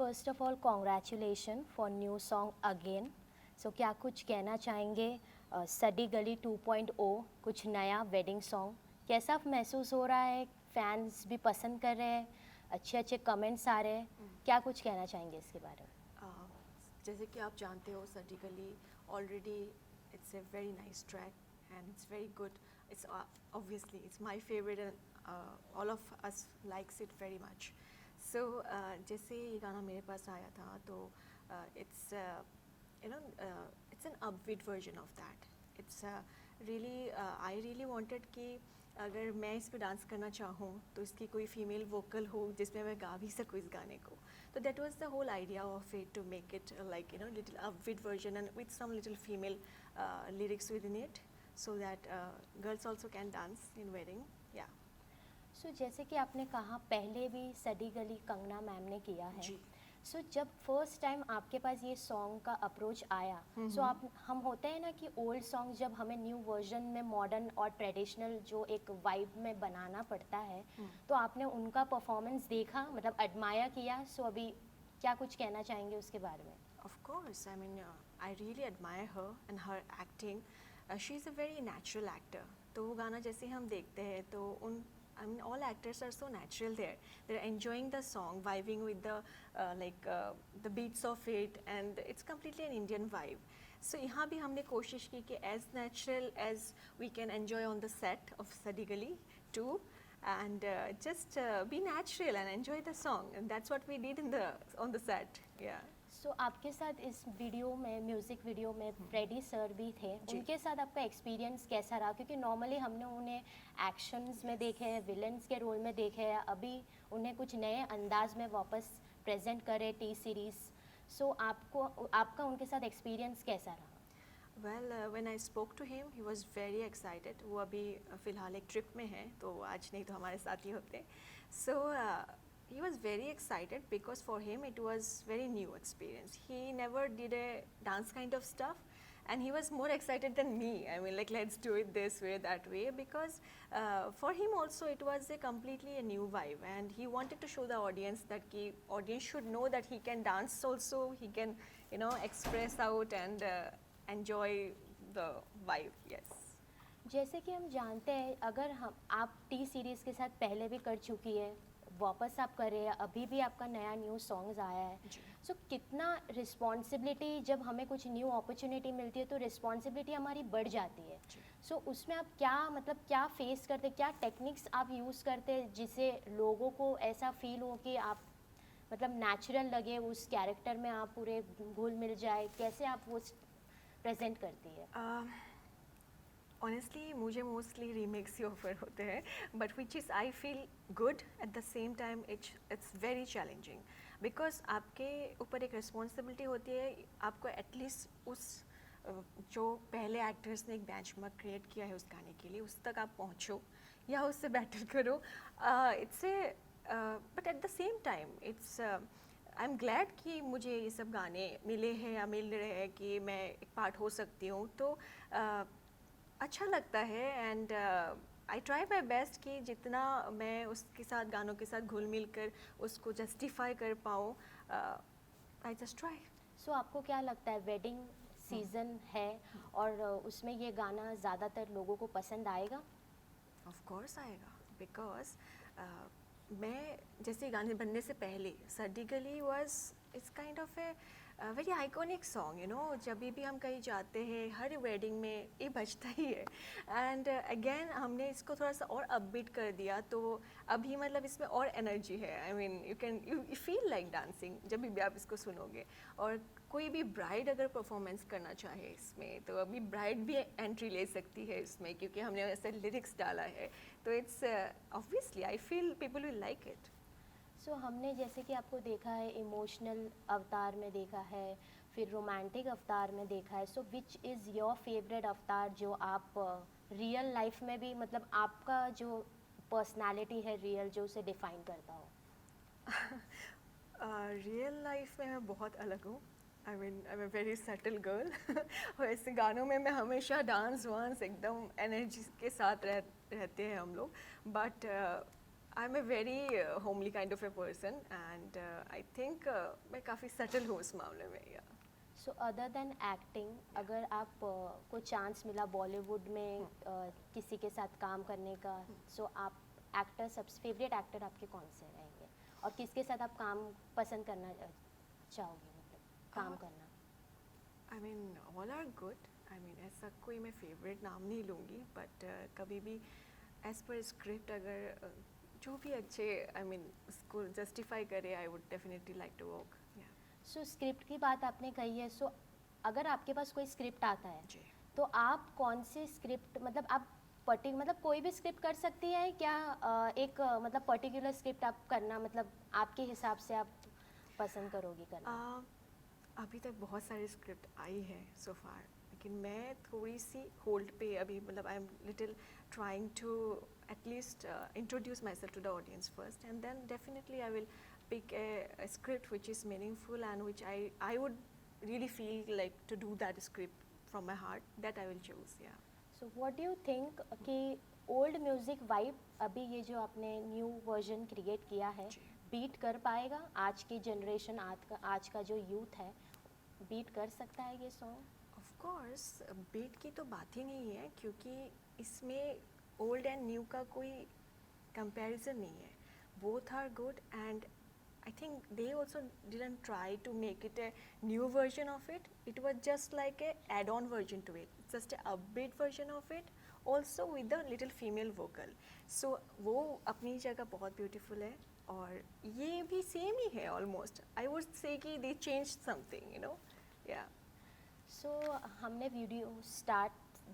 First of all congratulation for new song again. So क्या कुछ कहना चाहेंगे सडी गली 2.0 कुछ नया वेडिंग सॉन्ग कैसा महसूस हो रहा है? फैंस भी पसंद कर रहे हैं, अच्छे अच्छे कमेंट्स आ रहे हैं, क्या कुछ कहना चाहेंगे इसके बारे में? जैसे कि आप जानते हो surgically already it's a very nice track and it's very good. It's obviously it's my favourite and all of us likes it very much. So जैसे ये गाना मेरे पास आया था तो it's you know it's an upbeat version of that. It's really I really wanted कि अगर मैं इस पे डांस करना चाहूँ तो इसकी कोई फीमेल वोकल हो जिसमें मैं गा भी सकूँ इस गाने को. So that was the whole idea of it, to make it like little upbeat version and with some little female lyrics within it, so that girls also can dance in wedding. Yeah. सो जैसे कि आपने कहा पहले भी सडी गली Kangana ma'am ने किया है. जी. सो जब फर्स्ट टाइम आपके पास ये सॉन्ग का अप्रोच आया, सो आप हम होते हैं ना कि ओल्ड सॉन्ग जब हमें न्यू वर्जन में मॉडर्न और ट्रेडिशनल जो एक वाइब में बनाना पड़ता है, तो आपने उनका परफॉर्मेंस देखा, मतलब एडमायर किया. सो अभी क्या कुछ कहना चाहेंगे उसके बारे में? Of course, I mean, I really admire her and her acting. She is a very natural actor. तो वो गाना जैसे हम देखते हैं तो उन I mean, all actors are so natural there. They're enjoying the song, vibing with the the beats of it, and it's completely an Indian vibe. So यहाँ भी हमने कोशिश की कि as natural as we can enjoy on the set of Sadigali too, and just be natural and enjoy the song, and that's what we did on the set. Yeah. सो आपके साथ इस video में, म्यूज़िक वीडियो में Freddy sir भी थे. उनके साथ आपका एक्सपीरियंस कैसा रहा? क्योंकि नॉर्मली हमने उन्हें एक्शंस में देखे हैं, विलन्स के रोल में देखे हैं, अभी उन्हें कुछ नए अंदाज में वापस प्रेजेंट करे टी सीरीज़. सो आपका उनके साथ एक्सपीरियंस कैसा रहा? Well, when I spoke to him, he was very excited. वो अभी फ़िलहाल एक ट्रिप में है तो आज नहीं तो हमारे साथ ही होते. So he was very excited because for him it was very new experience. He never did a dance kind of stuff, and he was more excited than me. I mean, like, let's do it this way, that way, because for him also it was a completely a new vibe, and he wanted to show the audience that the audience should know that he can dance also, he can express out and enjoy the vibe. Yes. जैसे कि हम जानते हैं, अगर आप T series के साथ पहले भी कर चुकी है, वापस आप कर रहे हैं, अभी भी आपका नया न्यू सॉन्ग्स आया है. सो कितना रिस्पॉन्सिबिलिटी, जब हमें कुछ न्यू अपॉर्चुनिटी मिलती है तो रिस्पॉन्सिबिलिटी हमारी बढ़ जाती है. सो उसमें आप क्या फेस करते, क्या टेक्निक्स आप यूज़ करते जिससे लोगों को ऐसा फील हो कि आप नेचुरल लगे, उस कैरेक्टर में आप पूरे घुल मिल जाए? कैसे आप वो प्रेजेंट करती है? ऑनेस्टली मुझे मोस्टली रीमेक्स ही ऑफर होते हैं, but which is I feel good at the same time. It's very challenging because आपके ऊपर एक रिस्पॉन्सिबिलिटी होती है. आपको एटलीस्ट उस जो पहले एक्टर्स ने एक बेंचमार्क क्रिएट किया है उस गाने के लिए, उस तक आप पहुँचो या उससे बेटर करो. It's a but at the same time it's I am glad कि मुझे ये सब गाने मिले हैं या मिल रहे हैं कि मैं एक पार्ट हो सकती हूँ. तो अच्छा लगता है, and I try my best कि जितना मैं उसके साथ, गानों के साथ घुल मिल कर उसको जस्टिफाई कर पाऊँ. I just try. सो आपको क्या लगता है, वेडिंग सीज़न है और उसमें ये गाना ज़्यादातर लोगों को पसंद आएगा? ऑफ कोर्स आएगा, बिकॉज मैं जैसे गाने बनने से पहले सर्दी गली was it's kind of a very iconic song. जब भी हम कहीं जाते हैं हर वेडिंग में ये बजता ही है. एंड अगेन हमने इसको थोड़ा सा और अपबीट कर दिया, तो अभी मतलब इसमें और एनर्जी है. I mean you feel like dancing जब भी आप इसको सुनोगे. और कोई भी ब्राइड अगर परफॉर्मेंस करना चाहे इसमें तो अभी ब्राइड भी एंट्री ले सकती है इसमें, क्योंकि हमने ऐसे लिरिक्स डाला है. तो it's obviously I feel people will like it. So हमने जैसे कि आपको देखा है इमोशनल अवतार में देखा है, फिर रोमांटिक अवतार में देखा है. सो विच इज़ योर फेवरेट अवतार जो आप रियल लाइफ में भी, मतलब आपका जो पर्सनालिटी है रियल, जो उसे डिफाइन करता हो? रियल लाइफ में मैं बहुत अलग हूँ. I mean I am a very subtle girl. और ऐसे गानों में मैं हमेशा डांस वांस एकदम एनर्जी के साथ रहते हैं हम लोग. But I am a very homely kind of a person and I think मैं काफ़ी सटल हूँ उस मामले में या सो अदर देन एक्टिंग, अगर आप को चांस मिला बॉलीवुड में किसी के साथ काम करने का, सो आप एक्टर सबसे फेवरेट एक्टर आपके कौन से रहेंगे और किसके साथ आप काम पसंद करना चाहोगे, मतलब काम करना? I mean all are good, I mean ऐसा कोई मैं फेवरेट नाम नहीं लूँगी, बट कभी भी एज पर स्क्रिप्ट अगर जो भी अच्छे आई मीन उसको जस्टिफाई करे, I would definitely like to work. So script की बात आपने कही है, सो अगर आपके पास कोई स्क्रिप्ट आता है जी तो आप कौन से स्क्रिप्ट, मतलब आप मतलब कोई भी स्क्रिप्ट कर सकती है क्या? एक मतलब पर्टिकुलर स्क्रिप्ट आप करना, मतलब आपके हिसाब से आप पसंद करोगी करना? अभी तक बहुत सारी स्क्रिप्ट आई है सो फार, लेकिन मैं थोड़ी सी होल्ड पे अभी, मतलब I am little trying to at least introduce myself to the audience first and then definitely I will pick a script which is meaningful and which I would really feel like to do that script from my heart, that I will choose, yeah. So what do you think कि old music vibe अभी ये जो आपने new version create किया है जी। Beat कर पाएगा? आज की जनरेशन, आज का जो यूथ है, बीट कर सकता है ये सॉन्ग? ऑफ कोर्स बीट की तो बात ही नहीं है, क्योंकि इसमें ओल्ड एंड न्यू का कोई कंपैरिजन नहीं है, both are good and I think they also didn't try to make it a new version of it. It was just like a add-on version to it. It's just a upbeat version of it, also with a little female vocal. So वो अपनी जगह बहुत beautiful है और ये भी same ही है almost. I would say कि they changed something, you know, yeah. सो हमने वीडियो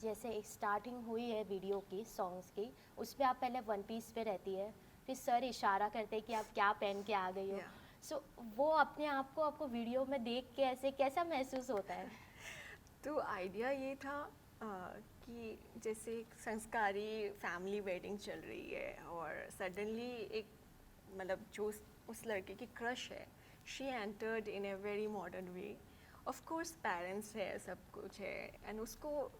जैसे एक स्टार्टिंग हुई है वीडियो की सॉन्ग्स की, उस पर आप पहले वन पीस पे रहती है, फिर सर इशारा करते हैं कि आप क्या पहन के आ गई हो। Yeah. सो वो अपने आप को आपको वीडियो में देख के ऐसे कैसा महसूस होता है? तो आइडिया ये था कि जैसे एक संस्कारी फैमिली वेडिंग चल रही है और सडनली एक, मतलब जो उस लड़के की क्रश है, she entered in a very modern way, of course parents है, सब कुछ है, एंड उसको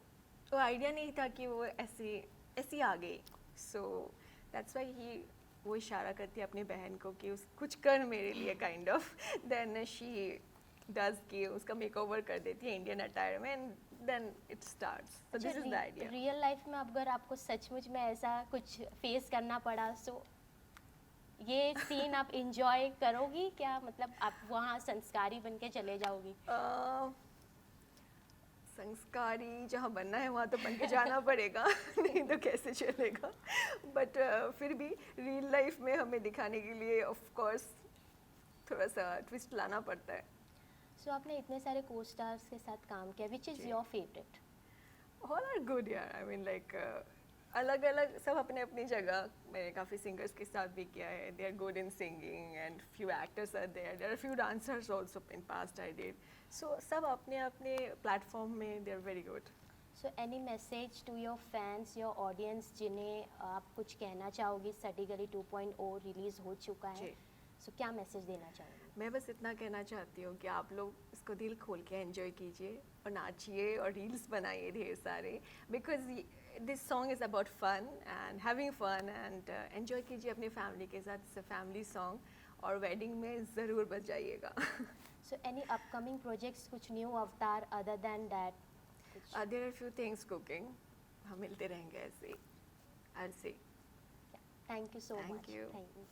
तो आइडिया नहीं था कि वो ऐसी आ गई। सो दैट्स वाई ही वो इशारा करती है अपनी बहन को कि उस कुछ कर मेरे लिए kind of, then she does कि उसका मेकओवर कर देती है इंडियन अटायर में and then it starts. So this is the idea. Real life में अगर आपको सचमुच में ऐसा कुछ फेस करना पड़ा, सो ये सीन आप इंजॉय करोगी क्या? मतलब आप वहाँ संस्कारी बन के चले जाओगी? संस्कारी जहाँ बनना है वहाँ तो बन के जाना पड़ेगा नहीं तो कैसे चलेगा, बट फिर भी रियल लाइफ में हमें दिखाने के लिए ऑफ कोर्स थोड़ा सा ट्विस्ट लाना पड़ता है। सो आपने इतने सारे को स्टार्स के साथ काम किया, which is your favourite? All are good यार, आई मीन लाइक अलग अलग सब अपने अपनी जगह। मैंने काफ़ी सिंगर्स के साथ भी किया है, they are good in singing and few actors are there are few dancers also in past I did. So सब अपने अपने प्लेटफॉर्म में they are very good. So any message to your fans, your audience, जिन्हें आप कुछ कहना चाहोगी? सटी गली 2.0 रिलीज़ हो चुका है, सो क्या मैसेज देना चाहोगी? मैं बस इतना कहना चाहती हूँ कि आप लोग इसको दिल खोल के एंजॉय कीजिए और नाचिए और रील्स बनाइए ढेर सारे, because this song is about fun and having fun and enjoy कीजिए अपनी फैमिली के साथ। इट्स अ फैमिली सॉन्ग और वेडिंग में ज़रूर बजाइएगा। सो एनी अपकमिंग प्रोजेक्ट्स, कुछ न्यू अवतार other than that? There are few things cooking, हम मिलते रहेंगे ऐसे ही। I will say thank you so Thank much. you. Thank you.